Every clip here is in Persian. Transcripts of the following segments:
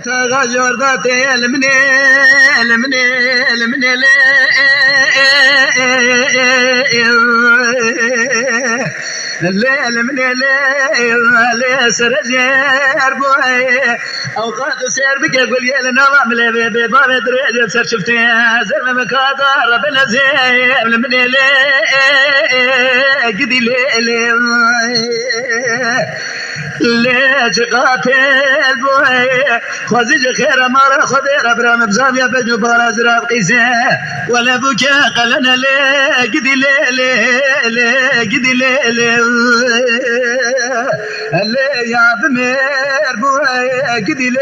تغجر ذاتي المني الليل من الليل سرجير بوي اوقات سير بك يقول يا لنا ملي بباب دريج بسر شفتي زلمه مكادر بنزيل من الليل قدي ليل ليش قاتل بوي خوزي خير مار خدير ابرام بزام يا بجو باراز راب قيسه ولا بكى قلنا لي قدي لي قدي لي اللي يا بمير بوي قدي لي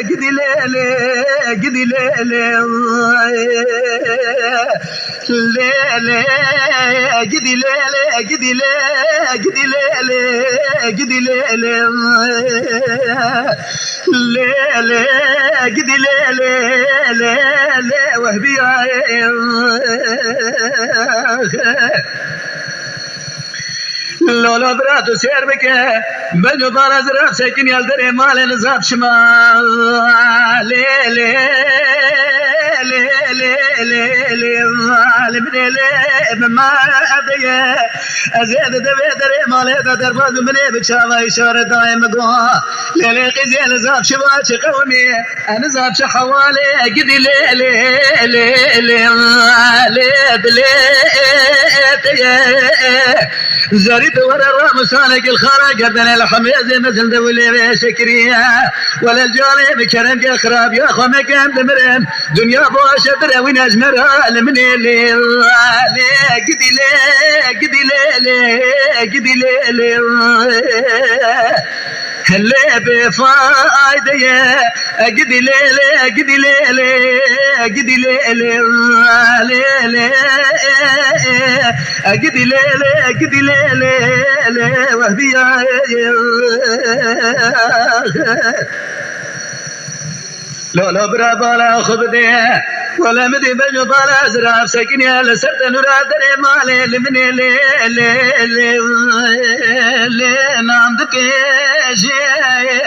قدي لي قدي لي ليلي قدي ليلي قدي ليلي قدي ليلي قدي ليلي ليلي قدي ليلي ليلي وهبي لولا براتو سير بك بنو بارز راب ساكن يالدري مال نزاب شمال ليلي ما أبي أزيد دبي مالي درباز مني بتشاوي إشارة دايم قوا ليلي قزين زاب شباش قومي أنا زاب شحوالي قدي زريت ورا الرام سالك الخرق قبل الحميز مثل دولي شكرية ولا الجاري بكرم يا خراب يا خو مكان دمرن دنيا بوش برا وين اجمر المني لي قدي لي هلا بفايدة قدي ليلي قدي ليلي قدي ليلي قدي ليلي قدي ليلي وهبي لولا برا بالا خبدي ولا مدي بجو بالا زراب سكن يا لسرت نورا دري مالي لمني لي ما عندك شيء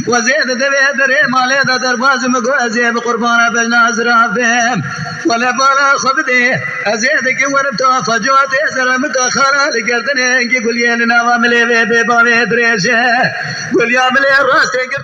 وزيد دبي دري مالي دا درباز مقوزي بقربانا بجنا زرابهم ولا بالا خبدي ازيدك وربتو فجوتي زرمك خارا لقردني قول يا لنا واملي ببابي دريشه قول يا ملي راستي